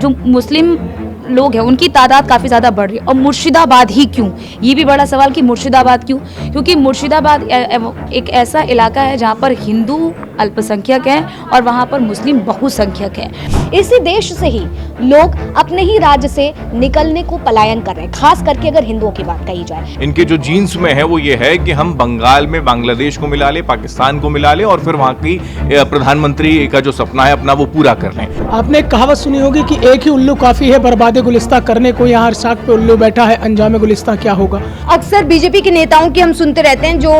जो मुस्लिम लोग हैं उनकी तादाद काफ़ी ज़्यादा बढ़ रही है। और मुर्शिदाबाद ही क्यों, ये भी बड़ा सवाल कि मुर्शिदाबाद क्यों, क्योंकि मुर्शिदाबाद एक ऐसा इलाका है जहाँ पर हिंदू अल्पसंख्यक हैं और वहाँ पर मुस्लिम बहुसंख्यक हैं। इसी देश से ही लोग अपने ही राज्य से निकलने को पलायन कर रहे हैं, खास करके अगर हिंदुओं की बात कही जाए। इनके जो जीन्स में है वो ये है कि हम बंगाल में बांग्लादेश को मिला ले, पाकिस्तान को मिला ले और फिर वहाँ की प्रधानमंत्री का जो सपना है अपना वो पूरा कर लें। आपने एक कहावत सुनी होगी कि एक ही उल्लू काफी है बर्बाद गुलिस्तां करने को, यहाँ हर साख पे उल्लू बैठा है, अंजाम गुलिस्तां क्या होगा। अक्सर बीजेपी के नेताओं की हम सुनते रहते हैं, जो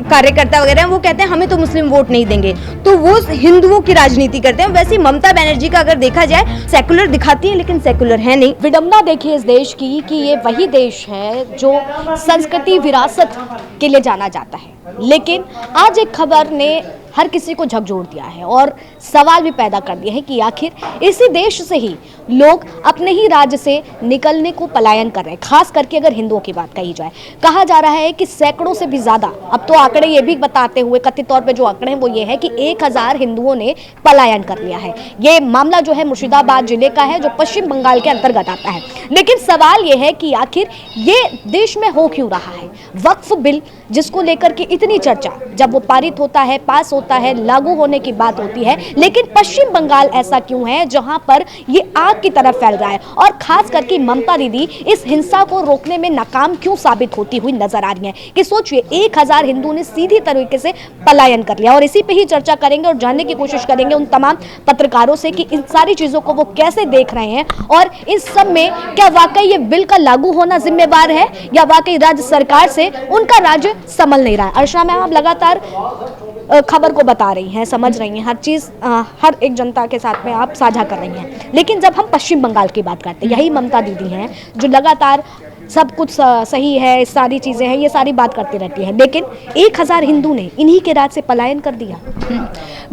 कार्यकर्ता वगैरह हैं वो कहते हैं हमें तो मुस्लिम वोट नहीं देंगे, तो वो हिंदुओं की राजनीति करते हैं। वैसे ममता बनर्जी का अगर देखा जाए सेकुलर दिखाती है लेकिन सेकुलर है नहीं। विडंबना देखिए इस देश की कि ये वही देश है जो संस्कृति विरासत के लिए जाना जाता है, लेकिन आज एक खबर ने हर किसी को झकझोर दिया है और सवाल भी पैदा कर दिया है कि आखिर इसी देश से ही लोग अपने ही राज्य से निकलने को पलायन कर रहे हैं, खास करके अगर हिंदुओं की बात कही जाए। कहा जा रहा है कि सैकड़ों से भी ज्यादा, अब तो आंकड़े ये भी बताते हुए कथित तौर पे जो आंकड़े हैं वो ये है कि 1000 हिंदुओं ने पलायन कर लिया है। ये मामला जो है मुर्शिदाबाद जिले का है जो पश्चिम बंगाल के अंतर्गत आता है। लेकिन सवाल ये है कि आखिर ये देश में हो क्यों रहा है। वक्फ बिल जिसको लेकर के इतनी चर्चा, जब वो पारित होता है, पास होता है, लागू होने की बात होती है, लेकिन पश्चिम बंगाल ऐसा क्यों है जहां पर ये आग की तरफ फैल रहा है। और खास करके ममता दीदी इस हिंसा को रोकने में नाकाम क्यों साबित होती हुई नजर आ रही हैं कि सोचिए 1000 हिंदुओं ने सीधी तरीके से पलायन कर लिया। और इसी पे ही चर्चा करेंगे और जानने की कोशिश करेंगे उन तमाम पत्रकारों से कि इन सारी चीजों को वो कैसे देख रहे हैं और इस सब में क्या वाकई ये बिल का लागू होना जिम्मेवार है या वाकई राज्य सरकार से उनका राज्य संभल नहीं रहा है। अर्चना मैम, आप लगातार खबर को बता रही हैं, समझ रही हैं, हर चीज़ हर एक जनता के साथ में आप साझा कर रही हैं, लेकिन जब हम पश्चिम बंगाल की बात करते हैं, यही ममता दीदी हैं जो लगातार सब कुछ सही है, सारी चीज़ें हैं, ये सारी बात करती रहती है, लेकिन 1000 हिंदू ने इन्हीं के राज्य से पलायन कर दिया।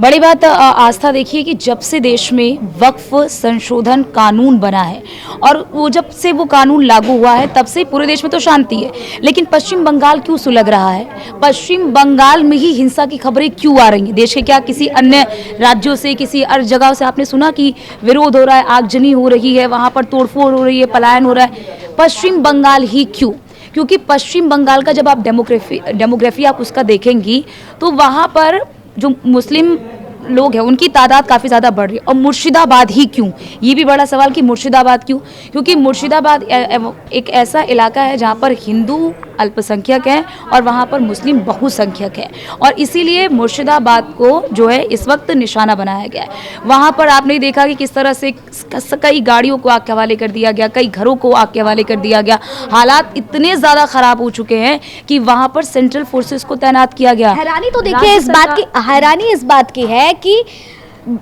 बड़ी बात आस्था देखिए कि जब से देश में वक्फ संशोधन कानून बना है और वो जब से वो कानून लागू हुआ है तब से पूरे देश में तो शांति है, लेकिन पश्चिम बंगाल क्यों सुलग रहा है, पश्चिम बंगाल में ही हिंसा की खबरें क्यों आ रही हैं। देश के क्या किसी अन्य राज्यों से, किसी अन्य जगह से आपने सुना कि विरोध हो रहा है, आगजनी हो रही है, वहाँ पर तोड़फोड़ हो रही है, पलायन हो रहा है। पश्चिम बंगाल ही क्यों, क्योंकि पश्चिम बंगाल का जब आप डेमोग्राफी आप उसका देखेंगी तो वहाँ पर जो मुस्लिम लोग हैं उनकी तादाद काफ़ी ज़्यादा बढ़ रही है। और मुर्शिदाबाद ही क्यों, ये भी बड़ा सवाल कि मुर्शिदाबाद क्यों, क्योंकि मुर्शिदाबाद एक ऐसा इलाका है जहाँ पर हिंदू अल्पसंख्यक हैं और वहाँ पर मुस्लिम बहुसंख्यक हैं और इसीलिए मुर्शिदाबाद को जो है इस वक्त निशाना बनाया गया है। वहाँ पर आपने देखा कि किस तरह से कई गाड़ियों को आग के हवाले कर दिया गया, कई घरों को आग के हवाले कर दिया गया। हालात इतने ज़्यादा ख़राब हो चुके हैं कि वहाँ पर सेंट्रल फोर्सेस को तैनात किया गया। हैरानी तो देखिए इस बात की है कि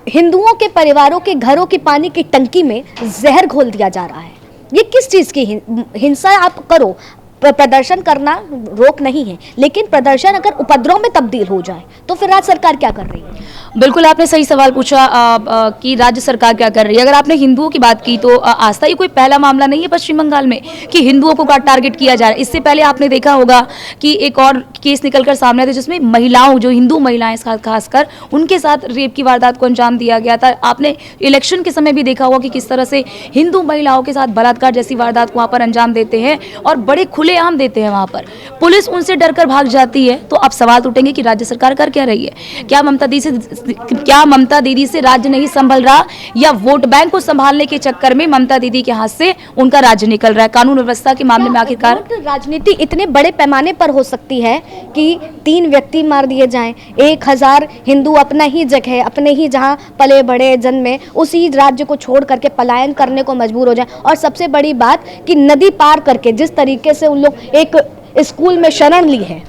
हिंदुओं के परिवारों के घरों की पानी की टंकी में जहर घोल दिया जा रहा है। ये किस चीज़ की हिंसा आप करो, प्रदर्शन करना रोक नहीं है, लेकिन प्रदर्शन अगर उपद्रव में तब्दील हो जाए तो फिर राज्य सरकार क्या कर रही है। बिल्कुल आपने सही सवाल पूछा कि राज्य सरकार क्या कर रही है। अगर आपने हिंदुओं की बात की तो आस्था ये कोई पहला मामला नहीं है पश्चिम बंगाल में कि हिंदुओं को टारगेट किया जा रहा है। इससे पहले आपने देखा होगा कि एक और केस निकलकर सामने आया जिसमें महिलाओं, जो हिंदू महिलाएं खासकर, उनके साथ रेप की वारदात को अंजाम दिया गया था। आपने इलेक्शन के समय भी देखा होगा कि किस तरह से हिंदू महिलाओं के साथ बलात्कार जैसी वारदात को वहाँ पर अंजाम देते हैं और बड़े खुलेआम देते हैं। वहाँ पर पुलिस उनसे डरकर भाग जाती है। तो अब सवाल उठेंगे कि राज्य सरकार कर क्या रही है। क्या ममता दीदी से राज्य नहीं संभल रहा या वोट बैंक को संभालने के चक्कर में ममता दीदी के हाथ से उनका राज्य निकल रहा है। कानून व्यवस्था के मामले में आखिरकार राजनीति इतने बड़े पैमाने पर हो सकती है कि 3 व्यक्ति मार दिए जाएं, 1000 हिंदू अपना ही जगह, अपने ही जहां पले बड़े जन्मे, उसी राज्य को छोड़ करके पलायन करने को मजबूर हो जाएं। और सबसे बड़ी बात कि नदी पार करके जिस तरीके से उन लोग एक स्कूल में शरण ली है।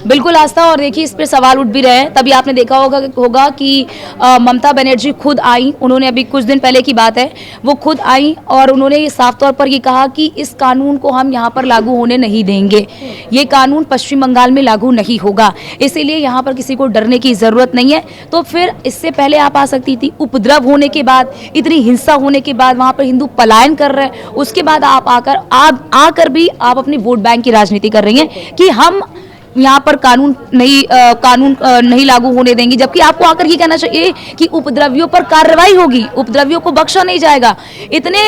बिल्कुल आस्था, और देखिए इस पर सवाल उठ भी रहे हैं। तभी आपने देखा होगा कि ममता बनर्जी खुद आई, उन्होंने अभी कुछ दिन पहले की बात है, वो खुद आई और उन्होंने साफ तौर पर ये कहा कि इस कानून को हम यहाँ पर लागू होने नहीं देंगे, ये कानून पश्चिम बंगाल में लागू नहीं होगा, इसीलिए यहाँ पर किसी को डरने की ज़रूरत नहीं है। तो फिर इससे पहले आप आ सकती थी, उपद्रव होने के बाद, इतनी हिंसा होने के बाद, वहाँ पर हिंदू पलायन कर रहे हैं, उसके बाद आप आकर भी आप अपनी वोट बैंक की राजनीति कर रही हैं कि हम यहाँ पर कानून नहीं लागू होने देंगी, जबकि आपको आकर ये कहना चाहिए कि उपद्रवियों पर कार्रवाई होगी, उपद्रवियों को बख्शा नहीं जाएगा। इतने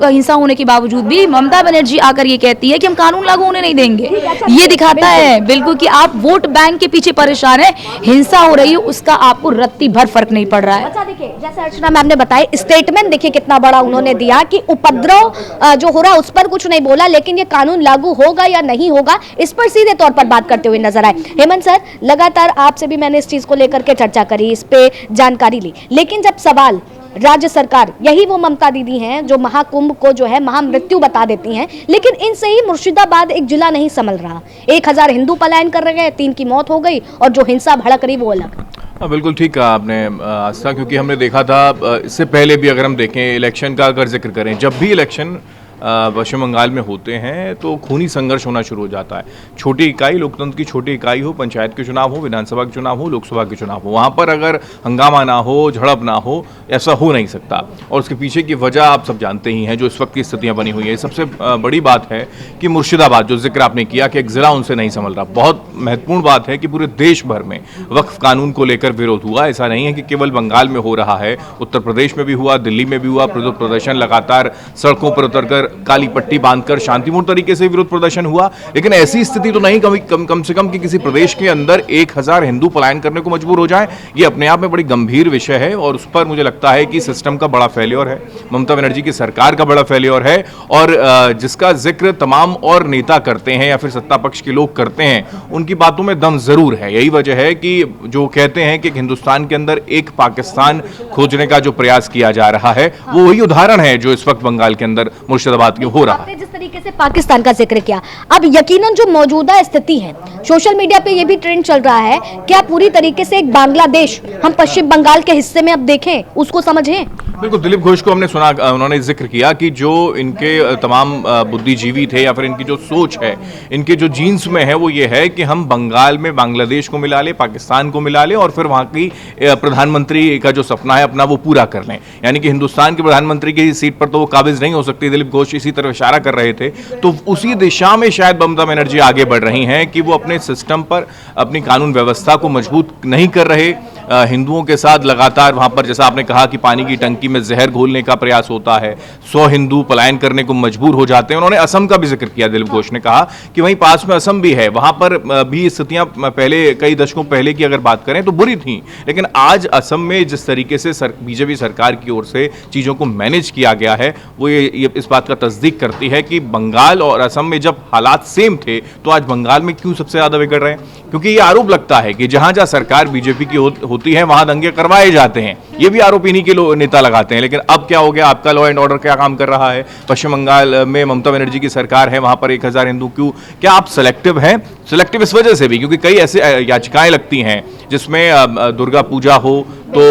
हिंसा होने के बावजूद भी ममता बनर्जी आकर ये कहती है कि हम कानून लागू होने नहीं देंगे। ये दिखाता है बिल्कुल कि आप वोट बैंक के पीछे परेशान है, हिंसा हो रही है उसका आपको रत्ती भर फर्क नहीं पड़ रहा है। अच्छा देखिए, जैसे अर्चना मैम ने बताया, स्टेटमेंट देखिए कितना बड़ा उन्होंने दिया कि उपद्रव जो हो रहा है उस पर कुछ नहीं बोला, लेकिन ये कानून लागू होगा या नहीं होगा इस पर सीधे तौर पर बात करते हुए नजर आए। हेमंत सर, लगातार आपसे भी मैंने इस चीज को लेकर के चर्चा करी, इस पे जानकारी ली, लेकिन जब सवाल राज्य सरकार, यही वो ममता दीदी हैं जो महाकुंभ को जो है महामृत्यु बता देती हैं, लेकिन इनसे ही मुर्शिदाबाद एक जिला नहीं संभल रहा। 1000 हिंदू पलायन कर रहे हैं, 3 की मौत हो गई और जो हिंसा भड़क रही वो अलग। हाँ, बिल्कुल ठीक कहा आपने आस्था, क्योंकि हमने देखा था इससे पहले भी, अगर हम देखें इलेक्शन का अगर जिक्र करें, जब भी इलेक्शन पश्चिम बंगाल में होते हैं तो खूनी संघर्ष होना शुरू हो जाता है। छोटी इकाई, लोकतंत्र की छोटी इकाई हो, पंचायत के चुनाव हो, विधानसभा के चुनाव हो, लोकसभा के चुनाव हो, वहाँ पर अगर हंगामा ना हो, झड़प ना हो, ऐसा हो नहीं सकता। और उसके पीछे की वजह आप सब जानते ही हैं, जो इस वक्त की स्थितियाँ बनी हुई हैं। सबसे बड़ी बात है कि मुर्शिदाबाद, जो जिक्र आपने किया कि एक ज़िला उनसे नहीं संभल रहा, बहुत महत्वपूर्ण बात है कि पूरे देश भर में वक्फ कानून को लेकर विरोध हुआ। ऐसा नहीं है कि केवल बंगाल में हो रहा है, उत्तर प्रदेश में भी हुआ, दिल्ली में भी हुआ। विरोध प्रदर्शन लगातार सड़कों पर उतरकर काली पट्टी बांधकर शांतिपूर्ण तरीके से विरोध प्रदर्शन हुआ। लेकिन ऐसी स्थिति तो नहीं कम से कम कि किसी प्रदेश के अंदर 1000 हिंदू पलायन करने को मजबूर हो जाए। ये अपने आप में बड़ी गंभीर विषय है और उस पर मुझे लगता है कि सिस्टम का बड़ा फेल्योर है, ममता बनर्जी की सरकार का बड़ा फेल्योर है, और जिसका जिक्र तमाम और नेता करते हैं या फिर सत्ता पक्ष के लोग करते हैं, उनकी बातों में दम जरूर है। यही वजह है कि जो कहते हैं कि हिंदुस्तान के अंदर एक पाकिस्तान खोजने का जो प्रयास किया जा रहा है, वो वही उदाहरण है जो इस वक्त बंगाल के अंदर मुर्शिदाबाद के हो रहा है। आपने जिस तरीके से पाकिस्तान का जिक्र किया, अब यकीनन जो मौजूदा स्थिति है, सोशल मीडिया पे ये भी ट्रेंड चल रहा है, क्या पूरी तरीके से एक बांग्लादेश हम पश्चिम बंगाल के हिस्से में अब देखें, उसको समझें? बिल्कुल, दिलीप घोष को हमने सुना, उन्होंने जिक्र किया कि जो इनके तमाम बुद्धिजीवी थे या फिर इनकी जो सोच है, इनके जो जीन्स में है, वो ये है कि हम बंगाल में बांग्लादेश को मिला ले, पाकिस्तान को मिला ले और फिर वहाँ की प्रधानमंत्री का जो सपना है अपना वो पूरा कर लें। यानी कि हिंदुस्तान के प्रधानमंत्री की सीट पर तो वो काबिज नहीं हो सकती। दिलीप घोष इसी तरफ इशारा कर रहे थे, तो उसी दिशा में शायद ममता बनर्जी आगे बढ़ रही हैं कि वो अपने सिस्टम पर, अपनी कानून व्यवस्था को मजबूत नहीं कर रहे। हिंदुओं के साथ लगातार वहाँ पर, जैसा आपने कहा कि पानी की टंकी में जहर घोलने का प्रयास होता है, 100 हिंदू पलायन करने को मजबूर हो जाते हैं। उन्होंने असम का भी जिक्र किया, दिलीप घोष ने कहा कि वहीं पास में असम भी है, वहाँ पर भी स्थितियाँ पहले, कई दशकों पहले की अगर बात करें तो बुरी थी, लेकिन आज असम में जिस तरीके से बीजेपी सरकार की ओर से चीज़ों को मैनेज किया गया है, वो ये इस बात का तस्दीक करती है कि बंगाल और असम में जब हालात सेम थे तो आज बंगाल में क्यों सबसे ज़्यादा बिगड़ रहे हैं। क्योंकि ये आरोप लगता है कि जहाँ जहाँ सरकार बीजेपी की होती है वहाँ दंगे करवाए जाते हैं। ये भी आरोप इन्हीं के नेता लगाते हैं। लेकिन अब क्या हो गया, आपका लॉ एंड ऑर्डर क्या काम कर रहा है? पश्चिम बंगाल में ममता बनर्जी की सरकार है, वहाँ पर 1000 हिंदू क्यों? क्या आप सेलेक्टिव हैं? सेलेक्टिव इस वजह से भी क्योंकि कई ऐसे याचिकाएं लगती हैं जिसमें दुर्गा पूजा हो तो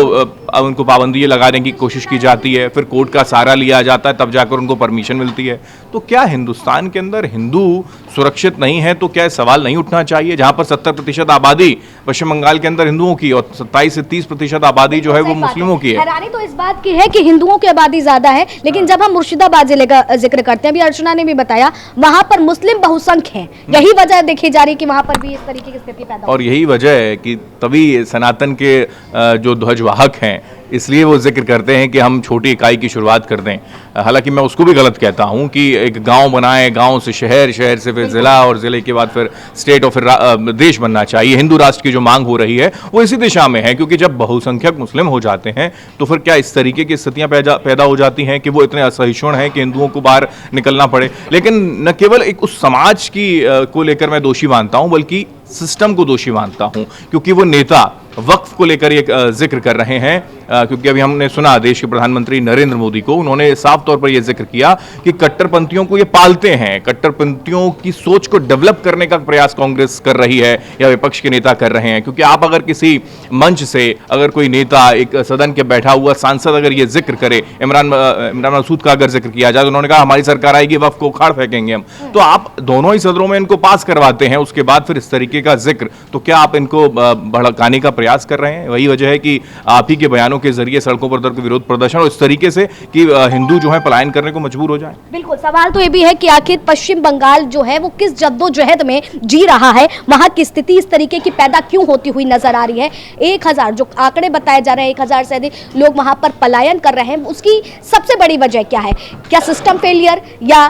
उनको पाबंदी लगाने की कोशिश की जाती है, फिर कोर्ट का सहारा लिया जाता है, तब जाकर उनको परमिशन मिलती है। तो क्या हिंदुस्तान के अंदर हिंदू सुरक्षित नहीं है? तो क्या सवाल नहीं उठना चाहिए? जहां पर 70% आबादी पश्चिम बंगाल के अंदर हिंदुओं की और 27 से 30% आबादी जो है वो मुस्लिमों की है। हैरानी तो इस बात की है कि हिंदुओं की आबादी ज्यादा है, लेकिन जब हम मुर्शिदाबाद जिले का जिक्र करते हैं, अभी अर्चना ने भी बताया, वहां पर मुस्लिम बहुसंख्य हैं। यही वजह देखी जा रही है कि वहां पर भी इस तरीके की स्थिति पैदा, और यही वजह है कि तभी सनातन के जो ध्वजवाहक हैं, इसलिए वो जिक्र करते हैं कि हम छोटी इकाई की शुरुआत कर दें। हालांकि मैं उसको भी गलत कहता हूं कि एक गांव बनाएं, गांव से शहर, शहर से फिर जिला और जिले के बाद फिर स्टेट और फिर देश बनना चाहिए। हिंदू राष्ट्र की जो मांग हो रही है वो इसी दिशा में है, क्योंकि जब बहुसंख्यक मुस्लिम हो जाते हैं तो फिर क्या इस तरीके की स्थितियां पैदा हो जाती हैं कि वो इतने असहिष्णु हैं कि हिंदुओं को बाहर निकलना पड़े। लेकिन न केवल एक उस समाज की को लेकर मैं दोषी मानता हूं, बल्कि सिस्टम को दोषी मानता हूं, क्योंकि वो नेता वक्फ को लेकर एक जिक्र कर रहे हैं। क्योंकि अभी हमने सुना देश के प्रधानमंत्री नरेंद्र मोदी को, उन्होंने साफ तौर पर यह जिक्र किया कि कट्टरपंथियों को ये पालते हैं, कट्टरपंथियों की सोच को डेवलप करने का प्रयास कांग्रेस कर रही है या विपक्ष के नेता कर रहे हैं। क्योंकि आप अगर किसी मंच से अगर कोई नेता, एक सदन के बैठा हुआ सांसद अगर ये जिक्र करे, इमरान मसूद का अगर जिक्र किया जाए तो उन्होंने कहा हमारी सरकार आएगी वक्फ को उखाड़ फेंकेंगे हम। तो आप दोनों ही सदनों में इनको पास करवाते हैं, उसके बाद फिर इस तरीके का जिक्र, तो क्या आप इनको भड़काने का प्रयास कर रहे हैं? वही वजह है कि आप ही के बयानों के के जरिए सड़कों पर उतरकर विरोध प्रदर्शन और इस तरीके से कि हिंदू जो है पलायन करने को मजबूर हो जाए। बिल्कुल, सवाल तो ये भी है कि आखिर पश्चिम बंगाल जो है वो किस जद्दोजहद में जी रहा है, वहां की स्थिति इस तरीके की पैदा क्यों होती हुई नजर आ रही है। 1000 जो आंकड़े बताए जा रहे हैं, 1000 से अधिक लोग वहां पर पलायन कर रहे हैं, उसकी सबसे बड़ी वजह क्या है? क्या सिस्टम फेलियर, या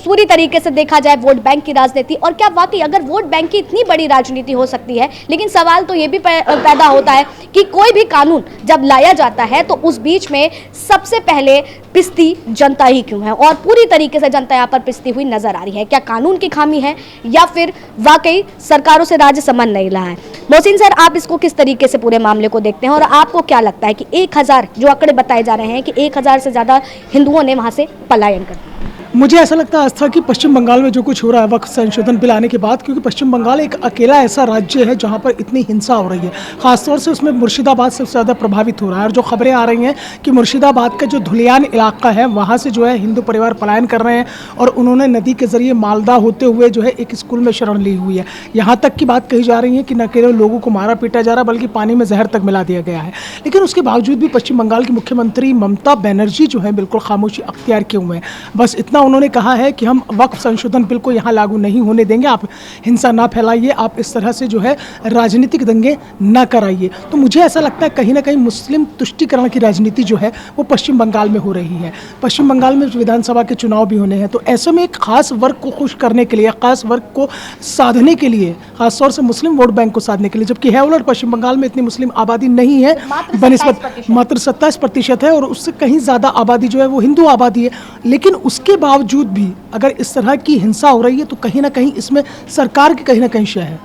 पूरी तरीके से देखा जाए वोट बैंक की राजनीति? और क्या वाकई अगर वोट बैंक की इतनी बड़ी राजनीति हो सकती है, लेकिन सवाल तो ये भी पैदा होता है कि कोई भी कानून जब लाया जाता है तो उस बीच में सबसे पहले पिसती जनता ही क्यों है, और पूरी तरीके से जनता यहाँ पर पिसती हुई नजर आ रही है। क्या कानून की खामी है या फिर वाकई सरकारों से राज्य समझ नहीं रहा है? मोहसिन सर, आप इसको किस तरीके से पूरे मामले को देखते हैं, और आपको क्या लगता है कि 1000 जो आंकड़े बताए जा रहे हैं कि 1000 से ज्यादा हिंदुओं ने वहां से पलायन कर दिया? मुझे ऐसा लगता है आस्था कि पश्चिम बंगाल में जो कुछ हो रहा है वक्फ संशोधन बिल आने के बाद, क्योंकि पश्चिम बंगाल एक अकेला ऐसा राज्य है जहां पर इतनी हिंसा हो रही है, खासतौर से उसमें मुर्शिदाबाद सबसे ज़्यादा प्रभावित हो रहा है। और जो खबरें आ रही हैं कि मुर्शिदाबाद का जो धुलियान इलाका है वहाँ से जो है हिंदू परिवार पलायन कर रहे हैं, और उन्होंने नदी के जरिए मालदा होते हुए जो है एक स्कूल में शरण ली हुई है। यहाँ तक की बात कही जा रही है कि न केवल लोगों को मारा पीटा जा रहा बल्कि पानी में जहर तक मिला दिया गया है। लेकिन उसके बावजूद भी पश्चिम बंगाल की मुख्यमंत्री ममता बनर्जी जो है बिल्कुल खामोशी अख्तियार किए हुए हैं। बस इतना उन्होंने कहा है कि हम वक्फ संशोधन बिल को यहाँ लागू नहीं होने देंगे, आप हिंसा ना फैलाइए, आप इस तरह से जो है राजनीतिक दंगे ना कराइए। तो मुझे ऐसा लगता है कहीं ना कहीं मुस्लिम तुष्टीकरण की राजनीति जो है वो पश्चिम बंगाल में हो रही है। पश्चिम बंगाल में विधानसभा के चुनाव भी होने हैं, तो ऐसे में एक खास वर्ग को खुश करने के लिए, खास वर्ग को साधने के लिए, खासतौर से मुस्लिम वोट बैंक को साधने के लिए, जबकि है उलट, पश्चिम बंगाल में इतनी मुस्लिम आबादी नहीं है, बनिस्बत मात्र 27% है, और उससे कहीं ज़्यादा आबादी जो है वो हिंदू आबादी है। लेकिन उसके बावजूद भी अगर इस तरह की हिंसा हो रही है तो कहीं ना कहीं इसमें सरकार की कहीं ना कहीं शय है।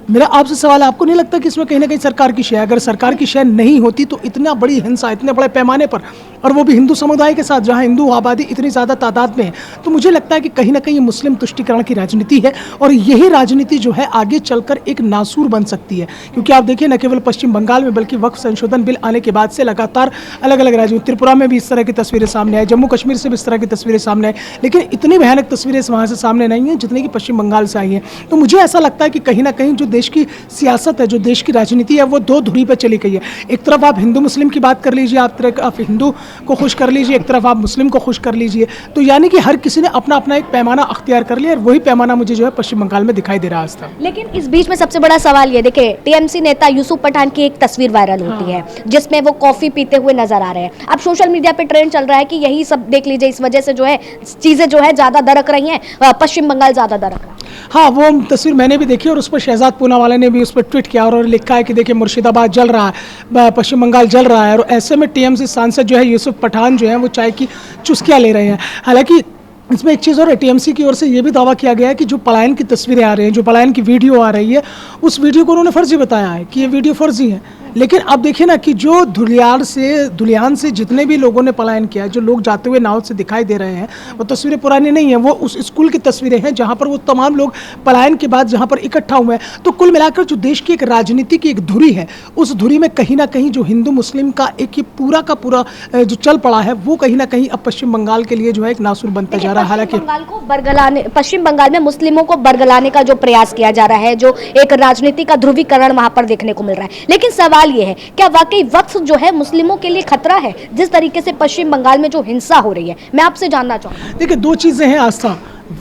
मेरा आपसे सवाल है, आपको नहीं लगता कि इसमें कहीं ना कहीं सरकार की शय है? अगर सरकार की शय नहीं होती तो इतना बड़ी हिंसा इतने बड़े पैमाने पर, और वो भी हिंदू समुदाय के साथ जहां हिंदू आबादी इतनी ज़्यादा तादाद में है, तो मुझे लगता है कि कहीं ना कहीं मुस्लिम तुष्टीकरण की राजनीति है, और यही राजनीति जो है आगे चलकर एक नासूर बन सकती है। क्योंकि आप देखिए न केवल पश्चिम बंगाल में बल्कि वक्फ संशोधन बिल आने के बाद से लगातार अलग अलग राज्यों, त्रिपुरा में भी इस तरह की तस्वीरें सामने आई, जम्मू कश्मीर से भी इस तरह की तस्वीरें सामने आई, लेकिन इतनी भयानक तस्वीरें वहाँ से सामने नहीं हैं जितनी कि पश्चिम बंगाल से आई हैं। तो मुझे ऐसा लगता है कि कहीं ना कहीं जो देश की सियासत है, जो देश की राजनीति है, वो दो धुरी पर चली गई है। एक तरफ आप हिंदू मुस्लिम की बात कर लीजिए, आप हिंदू को खुश कर लीजिए, एक तरफ आप मुस्लिम को खुश कर लीजिए, तो यानी कि हर किसी ने अपना अपना एक पैमाना अख्तियार कर लिया, और वही पैमाना मुझे जो है पश्चिम बंगाल में दिखाई दे रहा है। लेकिन इस बीच में सबसे बड़ा सवाल ये, देखिए टीएमसी नेता यूसुफ पठान की एक तस्वीर वायरल होती है जिसमें वो कॉफी पीते हुए नजर आ रहे हैं। अब सोशल मीडिया पे ट्रेंड चल रहा है कि यही सब देख लीजिए, इस वजह से जो है चीजें जो है ज्यादा दरक रही हैं, पश्चिम बंगाल ज्यादा दरक रहा है। हाँ, वो तस्वीर मैंने भी देखी, और उस पर शहजाद पूनावाला ने भी उस पर ट्वीट किया और लिखा है कि देखिए मुर्शिदाबाद जल रहा है, पश्चिम बंगाल जल रहा है, और ऐसे में टीएमसी सांसद जो है यूसुफ पठान जो है वो चाय की चुस्कियाँ ले रहे हैं। हालांकि इसमें एक चीज़ और है, टीएमसी की ओर से ये भी दावा किया गया है कि जो पलायन की तस्वीरें आ रही हैं, जो पलायन की वीडियो आ रही है, उस वीडियो को उन्होंने फर्जी बताया है कि ये वीडियो फर्जी है। लेकिन अब देखिए ना कि जो धुलियान से जितने भी लोगों ने पलायन किया, जो लोग जाते हुए नाव से दिखाई दे रहे हैं, वो तस्वीरें पुरानी नहीं हैं, वो उस स्कूल की तस्वीरें हैं जहाँ पर वो तमाम लोग पलायन के बाद जहाँ पर इकट्ठा हुए हैं। तो कुल मिलाकर जो देश की एक राजनीति की एक धुरी है, उस धुरी में कहीं ना कहीं जो हिंदू मुस्लिम का एक ये पूरा का पूरा जो चल पड़ा है, वो कहीं ना कहीं अब पश्चिम बंगाल के लिए जो है एक नासूर बनता जा रहा है। हालांकि पश्चिम बंगाल में मुस्लिमों को बरगलाने का जो प्रयास किया जा रहा है, जो एक राजनीति का ध्रुवीकरण वहां पर देखने को मिल रहा है, लेकिन सवाल ये है, क्या वाकई वक्फ जो है मुस्लिमों के लिए खतरा है, जिस तरीके से पश्चिम बंगाल में जो हिंसा हो रही है? मैं आपसे जानना चाहूंगा। देखिए, दो चीजें हैं आस्था।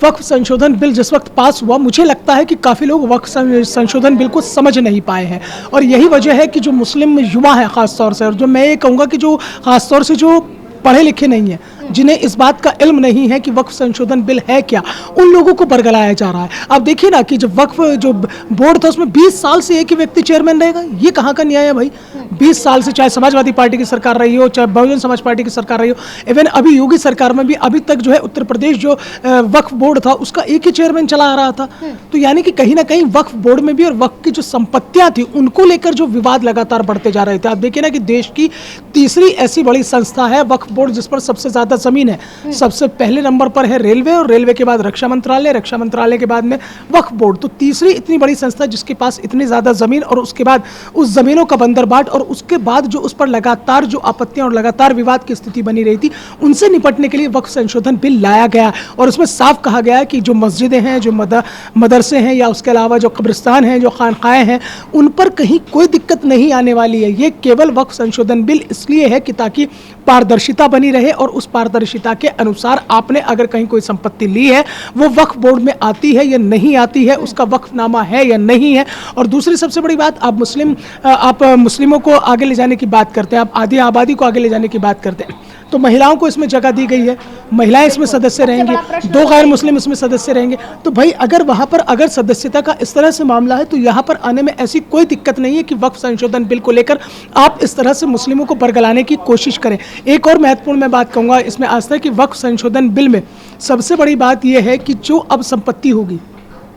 वक्फ संशोधन बिल जिस वक्त पास हुआ, मुझे लगता है कि काफ़ी लोग वक्फ संशोधन बिल को समझ नहीं पाए हैं, और यही वजह है कि जो मुस्लिम युवा है खासतौर से, और जो मैं ये कहूँगा कि जो खासतौर से जो पढ़े लिखे नहीं हैं, जिन्हें इस बात का इल्म नहीं है कि वक्फ संशोधन बिल है क्या, उन लोगों को बरगलाया जा रहा है। अब देखिए ना कि जब वक्फ जो बोर्ड था उसमें 20 साल से एक ही व्यक्ति चेयरमैन रहेगा, ये कहाँ का न्याय है भाई? 20 साल से, चाहे समाजवादी पार्टी की सरकार रही हो, चाहे बहुजन समाज पार्टी की सरकार रही हो, इवन अभी योगी सरकार में भी अभी तक जो है उत्तर प्रदेश जो वक्फ बोर्ड था उसका एक ही चेयरमैन चला आ रहा था। तो यानी कि कहीं ना कहीं वक्फ बोर्ड में भी और वक्फ की जो संपत्तियां थी उनको लेकर जो विवाद लगातार बढ़ते जा रहे थे। आप देखिए ना कि देश की तीसरी ऐसी बड़ी संस्था है वक्फ बोर्ड जिस पर सबसे ज्यादा ज़्यादा ज़मीन है, सबसे पहले नंबर पर है रेलवे, और रेलवे के बाद रक्षा मंत्रालय, रक्षा मंत्रालय के बाद में वक्फ बोर्ड। तो तीसरी इतनी बड़ी संस्था जिसके पास इतनी ज़्यादा ज़मीन, और उसके बाद उस ज़मीनों का बंदरबाट, और उसके बाद जो उस पर लगातार जो आपत्तियां और लगातार विवाद की स्थिति बनी रही थी, उनसे निपटने के लिए वक्फ संशोधन बिल लाया गया। और उसमें साफ कहा गया है कि जो मस्जिदें हैं, जो मदरसे हैं, या उसके अलावा जो कब्रिस्तान हैं, जो खानकाएँ हैं, उन पर कहीं कोई दिक्कत नहीं आने वाली है। ये केवल वक्फ संशोधन बिल इसलिए है कि ताकि पारदर्शिता बनी रहे, और उस पारदर्शिता के अनुसार आपने अगर कहीं कोई संपत्ति ली है वो वक्फ बोर्ड में आती है या नहीं आती है, उसका वक्फनामा है या नहीं है। और दूसरी सबसे बड़ी बात, आप मुस्लिमों को आगे ले जाने की बात करते हैं, आप आधी आबादी को आगे ले जाने की बात करते हैं, तो महिलाओं को इसमें जगह दी गई है, महिलाएं इसमें सदस्य रहेंगी, 2 गैर मुस्लिम इसमें सदस्य रहेंगे। तो भाई अगर वहाँ पर अगर सदस्यता का इस तरह से मामला है, तो यहाँ पर आने में ऐसी कोई दिक्कत नहीं है कि वक्फ संशोधन बिल को लेकर आप इस तरह से मुस्लिमों को बरगलाने की कोशिश करें। एक और महत्वपूर्ण मैं बात कहूँगा इसमें आस्था कि वक्फ संशोधन बिल में सबसे बड़ी बात यह है कि जो अब संपत्ति होगी,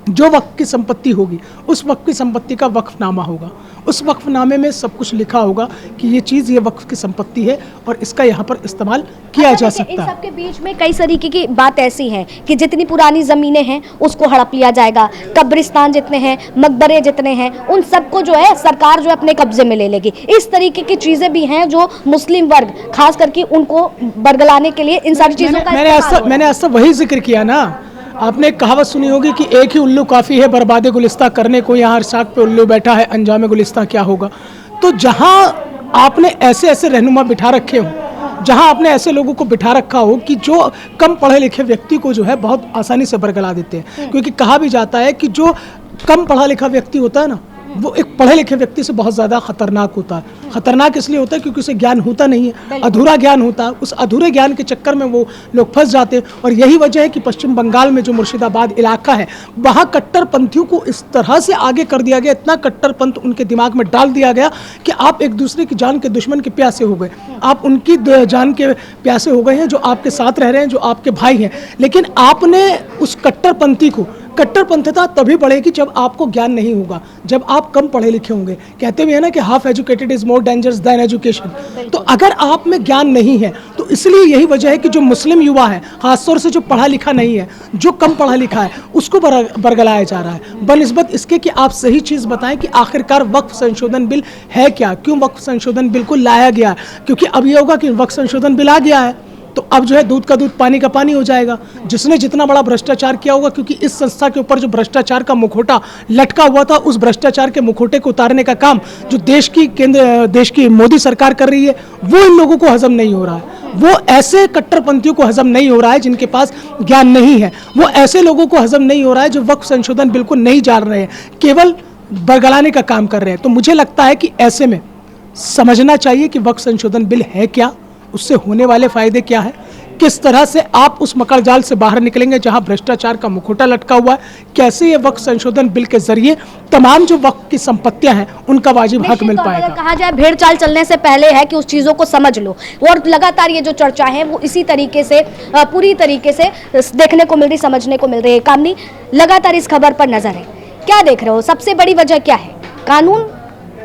जो वक्फ की संपत्ति होगी, उस वक्फ की संपत्ति का वक्फनामा होगा। उस वक्फनामे में सब कुछ लिखा होगा कि ये चीज़ ये वक्फ की संपत्ति है और इसका यहाँ पर इस्तेमाल किया जा सकता है। इन सब के बीच में कई तरीके की बात ऐसी है कि जितनी पुरानी ज़मीनें हैं उसको हड़प लिया जाएगा, कब्रिस्तान जितने हैं, मकबरे जितने हैं, उन सबको जो है सरकार जो है अपने कब्जे में ले लेगी। इस तरीके की चीज़ें भी हैं जो मुस्लिम वर्ग खास करके उनको बरगलाने के लिए इन सारी चीज़ों का मैंने आज तक वही जिक्र किया ना। आपने एक कहावत सुनी होगी कि एक ही उल्लू काफ़ी है बर्बाद गुलिस्तां करने को, यहाँ हर साख पे उल्लू बैठा है, अंजाम गुलिस्तां क्या होगा। तो जहाँ आपने ऐसे ऐसे रहनुमा बिठा रखे हो, जहाँ आपने ऐसे लोगों को बिठा रखा हो कि जो कम पढ़े लिखे व्यक्ति को जो है बहुत आसानी से बरगला देते हैं, क्योंकि कहा भी जाता है कि जो कम पढ़ा लिखा व्यक्ति होता है ना, वो एक पढ़े लिखे व्यक्ति से बहुत ज़्यादा खतरनाक होता है। खतरनाक इसलिए होता है क्योंकि उसे ज्ञान होता नहीं है, अधूरा ज्ञान होता है। उस अधूरे ज्ञान के चक्कर में वो लोग फंस जाते हैं। और यही वजह है कि पश्चिम बंगाल में जो मुर्शिदाबाद इलाका है, वहाँ कट्टरपंथियों को इस तरह से आगे कर दिया गया, इतना कट्टरपंथ उनके दिमाग में डाल दिया गया कि आप एक दूसरे की जान के दुश्मन के प्यासे हो गए। आप उनकी जान के प्यासे हो गए हैं जो आपके साथ रह रहे हैं, जो आपके भाई हैं। लेकिन आपने उस कट्टरपंथी को, कट्टरपंथता तभी बढ़ेगी जब आपको ज्ञान नहीं होगा, जब आप कम पढ़े लिखे होंगे। कहते भी है ना कि half educated is more dangerous than education. तो अगर आप में ज्ञान नहीं है, तो इसलिए यही वजह है कि जो मुस्लिम युवा है, खासतौर से जो पढ़ा लिखा नहीं है, जो कम पढ़ा लिखा है, उसको बरगलाया जा रहा है, बनिस्बत इसके कि आप सही चीज़ बताएं कि आखिरकार वक्फ संशोधन बिल है क्या, क्यों वक्फ संशोधन बिल को लाया गया। क्योंकि अब ये होगा कि वक्फ संशोधन बिल आ गया है तो अब जो है दूध का दूध पानी का पानी हो जाएगा। जिसने जितना बड़ा भ्रष्टाचार किया होगा, क्योंकि इस संस्था के ऊपर जो भ्रष्टाचार का मुखौटा लटका हुआ था, उस भ्रष्टाचार के मुखौटे को उतारने का काम जो देश की मोदी सरकार कर रही है, वो इन लोगों को हजम नहीं हो रहा है। वो ऐसे कट्टरपंथियों को हजम नहीं हो रहा है जिनके पास ज्ञान नहीं है। वो ऐसे लोगों को हजम नहीं हो रहा है जो वक्फ संशोधन बिल को नहीं जान रहे हैं, केवल बरगलाने का काम कर रहे हैं। तो मुझे लगता है कि ऐसे में समझना चाहिए कि वक्फ संशोधन बिल है क्या, उससे होने वाले फायदे क्या है, किस तरह से आप उस मकर जाल से बाहर निकलेंगे जहां भ्रष्टाचार का मुखौटा लटका हुआ है, कैसे ये वक्फ संशोधन बिल के जरिए तमाम जो वक्फ की संपत्तियां हैं उनका वाजिब हक मिल पाएगा। कहा जाए भेड़ चाल चलने से पहले है कि उस चीज़ों को समझ लो। और लगातार ये जो चर्चा है वो इसी तरीके से पूरी तरीके से देखने को मिल रही, समझने को मिल रही है। कामनी, लगातार इस खबर पर नजर है, क्या देख रहे हो? सबसे बड़ी वजह क्या है? कानून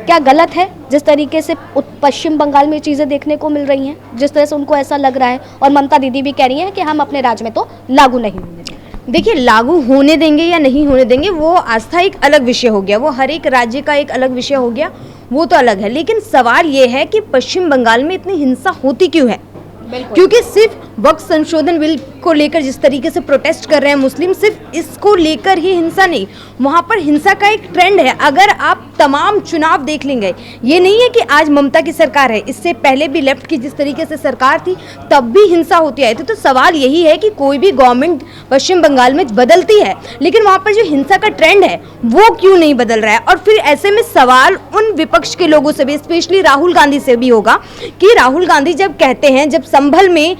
क्या गलत है जिस तरीके से पश्चिम बंगाल में चीज़ें देखने को मिल रही हैं, जिस तरह से उनको ऐसा लग रहा है? और ममता दीदी भी कह रही हैं कि हम अपने राज्य में तो लागू नहीं होने देंगे। देखिए, लागू होने देंगे या नहीं होने देंगे वो आस्था एक अलग विषय हो गया, वो हर एक राज्य का एक अलग विषय हो गया, वो तो अलग है। लेकिन सवाल ये है कि पश्चिम बंगाल में इतनी हिंसा होती क्यों है? क्योंकि सिर्फ वक्फ संशोधन बिल को लेकर जिस तरीके से प्रोटेस्ट कर रहे हैं मुस्लिम, सिर्फ इसको लेकर ही हिंसा नहीं, वहाँ पर हिंसा का एक ट्रेंड है। अगर आप तमाम चुनाव देख लेंगे, ये नहीं है कि आज ममता की सरकार है, इससे पहले भी लेफ्ट की जिस तरीके से सरकार थी तब भी हिंसा होती आई थी। तो सवाल यही है कि कोई भी गवर्नमेंट पश्चिम बंगाल में बदलती है, लेकिन वहाँ पर जो हिंसा का ट्रेंड है वो क्यों नहीं बदल रहा है? और फिर ऐसे में सवाल उन विपक्ष के लोगों से भी, स्पेशली राहुल गांधी से भी होगा कि राहुल गांधी जब कहते हैं, जब संभल में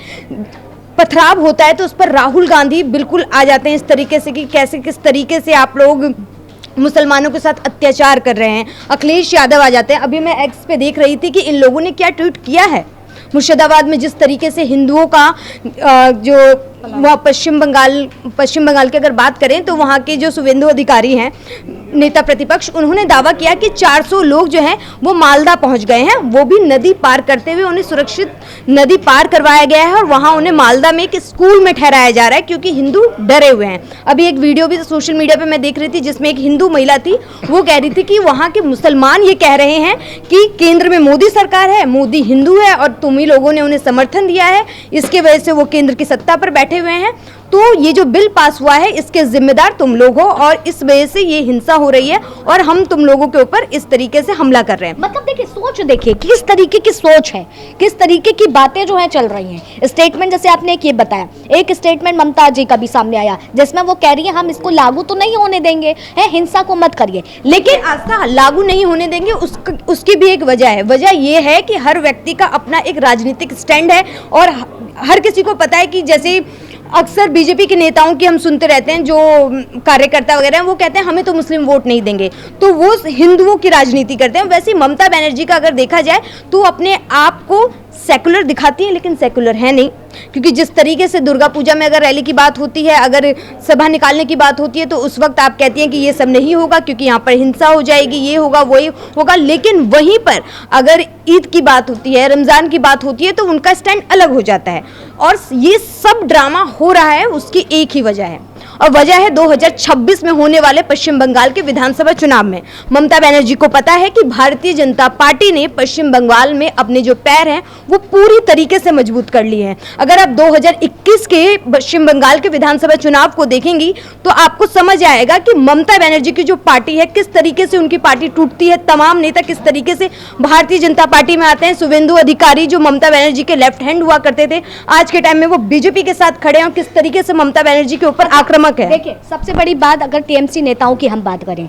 पथराव होता है तो उस पर राहुल गांधी बिल्कुल आ जाते हैं इस तरीके से कि कैसे किस तरीके से आप लोग मुसलमानों के साथ अत्याचार कर रहे हैं। अखिलेश यादव आ जाते हैं। अभी मैं एक्स पे देख रही थी कि इन लोगों ने क्या ट्वीट किया है। मुर्शिदाबाद में जिस तरीके से हिंदुओं का जो पश्चिम बंगाल की अगर बात करें तो वहाँ के जो शुभेंदु अधिकारी हैं, नेता प्रतिपक्ष, उन्होंने दावा किया कि 400 लोग जो हैं वो मालदा पहुंच गए हैं, वो भी नदी पार करते हुए उन्हें सुरक्षित नदी पार करवाया गया है और वहां उन्हें मालदा में एक स्कूल में ठहराया जा रहा है क्योंकि हिंदू डरे हुए हैं। अभी एक वीडियो भी सोशल मीडिया पे मैं देख रही थी जिसमें एक हिंदू महिला थी, वो कह रही थी कि वहां के मुसलमान ये कह रहे हैं कि केंद्र में मोदी सरकार है, मोदी हिंदू है और तुम ही लोगों ने उन्हें समर्थन दिया है, इसके वजह से वो केंद्र की सत्ता पर बैठे हुए हैं, तो ये जो बिल पास हुआ है इसके जिम्मेदार तुम लोग हो और इस वजह से ये हिंसा हो रही है और हम तुम लोगों के ऊपर इस तरीके से हमला कर रहे हैं। मतलब देखिए, सोच देखिए किस तरीके की सोच है, किस तरीके की बातें जो है चल रही हैं। स्टेटमेंट जैसे आपने एक ये बताया, एक स्टेटमेंट ममता जी का भी सामने आया जिसमें वो कह रही है हम इसको लागू तो नहीं होने देंगे, है हिंसा को मत करिए, लेकिन आस्था लागू नहीं होने देंगे उसकी भी एक वजह है। वजह ये है कि हर व्यक्ति का अपना एक राजनीतिक स्टैंड है और हर किसी को पता है कि जैसे अक्सर बीजेपी के नेताओं की हम सुनते रहते हैं, जो कार्यकर्ता वगैरह हैं वो कहते हैं हमें तो मुस्लिम वोट नहीं देंगे, तो वो हिंदुओं की राजनीति करते हैं। वैसे ममता बनर्जी का अगर देखा जाए तो अपने आप को सेकुलर दिखाती है लेकिन सेकुलर है नहीं, क्योंकि जिस तरीके से दुर्गा पूजा में अगर रैली की बात होती है, अगर सभा निकालने की बात होती है तो उस वक्त आप कहती हैं कि ये सब नहीं होगा क्योंकि यहाँ पर हिंसा हो जाएगी, ये होगा वही होगा, लेकिन वहीं पर अगर ईद की बात होती है, रमज़ान की बात होती है तो उनका स्टैंड अलग हो जाता है। और ये सब ड्रामा हो रहा है उसकी एक ही वजह है और वजह है 2026 में होने वाले पश्चिम बंगाल के विधानसभा चुनाव में। ममता बनर्जी को पता है कि भारतीय जनता पार्टी ने पश्चिम बंगाल में अपने जो पैर हैं वो पूरी तरीके से मजबूत कर लिए हैं। अगर आप 2021 के पश्चिम बंगाल के विधानसभा चुनाव को देखेंगी तो आपको समझ आएगा कि ममता बनर्जी की जो पार्टी है किस तरीके से उनकी पार्टी टूटती है, तमाम नेता किस तरीके से भारतीय जनता पार्टी में आते हैं। शुभेंदु अधिकारी जो ममता बनर्जी के लेफ्ट हैंड हुआ करते थे, आज के टाइम में वो बीजेपी के साथ खड़े हैं और किस तरीके से ममता बनर्जी के ऊपर आक्रामक है। देखिए, सबसे बड़ी बात अगर टीएमसी नेताओं की हम बात करें,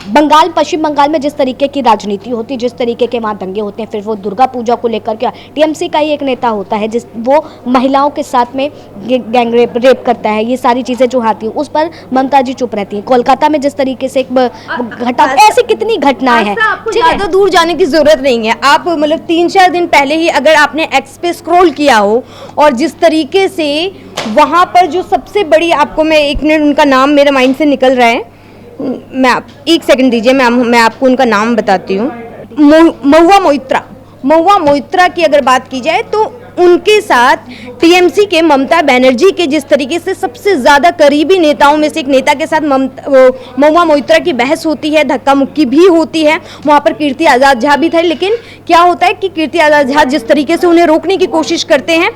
बंगाल पश्चिम बंगाल में जिस तरीके की राजनीति होती है, जिस तरीके के वहाँ दंगे होते हैं, फिर वो दुर्गा पूजा को लेकर के टीएमसी का ही एक नेता होता है जिस वो महिलाओं के साथ में गैंग रेप करता है, ये सारी चीज़ें जो आती हैं उस पर ममता जी चुप रहती हैं। कोलकाता में जिस तरीके से एक घटना, ऐसी कितनी घटनाएं हैं, ज़्यादा दूर जाने की जरूरत नहीं है। आप मतलब 3-4 दिन पहले ही अगर आपने एक्स पे स्क्रॉल किया हो और जिस तरीके से वहाँ पर जो सबसे बड़ी, आपको मैं 1 मिनट, उनका नाम मेरे माइंड से निकल रहा है, मैं आप 1 सेकंड दीजिए, मैं आपको उनका नाम बताती हूँ। महुआ मोइत्रा की अगर बात की जाए तो उनके साथ टीएमसी के ममता बनर्जी के जिस तरीके से सबसे ज़्यादा करीबी नेताओं में से एक नेता के साथ महुआ मोइत्रा की बहस होती है, धक्का मुक्की भी होती है। वहाँ पर कीर्ति आज़ाद झा भी थे, लेकिन क्या होता है कि कीर्ति आज़ाद झा जिस तरीके से उन्हें रोकने की कोशिश करते हैं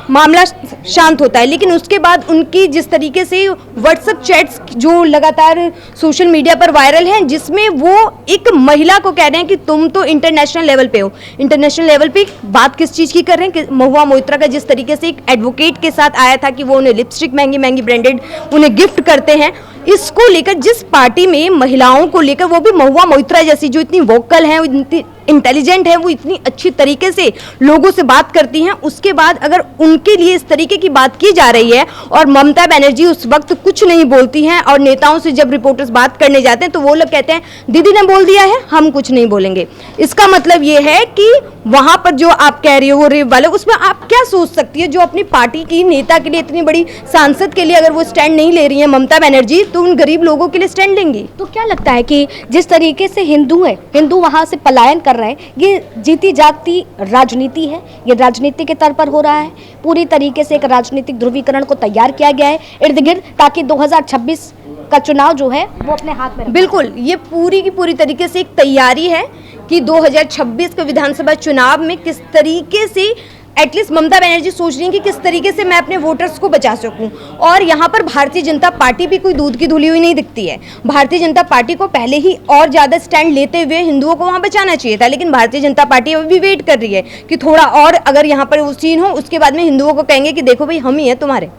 मामला शांत होता है, लेकिन उसके बाद उनकी जिस तरीके से व्हाट्सएप चैट्स जो लगातार सोशल मीडिया पर वायरल हैं, जिसमें वो एक महिला को कह रहे हैं कि तुम तो इंटरनेशनल लेवल पे हो। इंटरनेशनल लेवल पे बात किस चीज़ की कर रहे हैं कि महुआ मोइत्रा का जिस तरीके से एक एडवोकेट के साथ आया था कि वो उन्हें लिपस्टिक महंगी महंगी ब्रांडेड उन्हें गिफ्ट करते हैं। इसको लेकर जिस पार्टी में महिलाओं को लेकर, वो भी महुआ मोइत्रा जैसी जो इतनी वोकल हैं, इतनी इंटेलिजेंट है, वो इतनी अच्छी तरीके से लोगों से बात करती हैं, उसके बाद अगर उनके लिए इस तरीके की बात की जा रही है और ममता बनर्जी उस वक्त कुछ नहीं बोलती हैं और नेताओं से जब रिपोर्टर्स बात करने जाते हैं तो वो लोग कहते हैं दीदी ने बोल दिया है, हम कुछ नहीं बोलेंगे। इसका मतलब ये है कि वहां पर जो आप कह रही हो वो रेप वाले, उसमें आप क्या सोच सकती है, जो अपनी पार्टी की नेता के लिए, इतनी बड़ी सांसद के लिए अगर वो स्टैंड नहीं ले रही है ममता बनर्जी, तो उन गरीब लोगों के लिए स्टैंड लेंगी। तो क्या लगता है कि जिस तरीके से हिंदू वहां से पलायन कर रहे हैं, ये जीती जागती राजनीति है, ये राजनीति के तौर पर हो रहा है, पूरी तरीके से एक राजनीतिक ध्रुवीकरण को तैयार किया गया है इर्द गिर्द, ताकि 2026 का चुनाव जो है वो अपने हाथ में। बिल्कुल, ये पूरी की पूरी तरीके से एक तैयारी है कि 2026 के विधानसभा चुनाव में किस तरीके से एटलीस्ट ममता बनर्जी सोच रही है कि किस तरीके से मैं अपने वोटर्स को बचा सकूं। और यहाँ पर भारतीय जनता पार्टी भी कोई दूध की धुली हुई नहीं दिखती है। भारतीय जनता पार्टी को पहले ही और ज़्यादा स्टैंड लेते हुए हिंदुओं को वहाँ बचाना चाहिए था, लेकिन भारतीय जनता पार्टी अभी भी वेट कर रही है कि थोड़ा और अगर यहाँ पर वो सीन हो, उसके बाद में हिंदुओं को कहेंगे कि देखो भाई हम ही हैं तुम्हारे,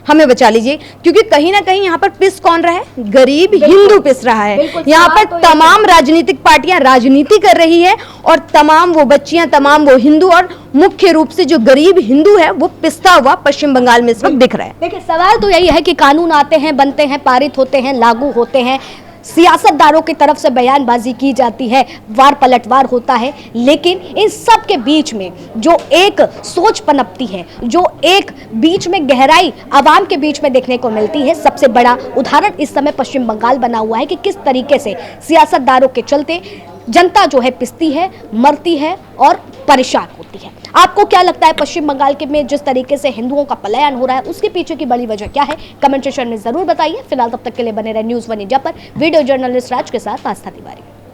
हमें बचा लीजिए। क्योंकि कहीं ना कहीं यहाँ पर पिस कौन रहा है, गरीब हिंदू पिस रहा है। यहाँ पर तो तमाम राजनीतिक पार्टियां राजनीति कर रही है और तमाम वो बच्चियां, तमाम वो हिंदू और मुख्य रूप से जो गरीब हिंदू है वो पिसता हुआ पश्चिम बंगाल में इस वक्त दिख रहा है। देखिए, सवाल तो यही है कि कानून आते हैं, बनते हैं, पारित होते हैं, लागू होते हैं, सियासतदारों की तरफ से बयानबाजी की जाती है, वार पलटवार होता है, लेकिन इन सब के बीच में जो एक सोच पनपती है, जो एक बीच में गहराई आवाम के बीच में देखने को मिलती है, सबसे बड़ा उदाहरण इस समय पश्चिम बंगाल बना हुआ है कि किस तरीके से सियासतदारों के चलते जनता जो है पिसती है, मरती है और परेशान होती है। आपको क्या लगता है पश्चिम बंगाल के में जिस तरीके से हिंदुओं का पलायन हो रहा है उसके पीछे की बड़ी वजह क्या है? कमेंट सेक्शन में जरूर बताइए। फिलहाल तब तक के लिए बने रहे न्यूज़ 1 इंडिया पर। वीडियो जर्नलिस्ट राज के साथ आस्था तिवारी।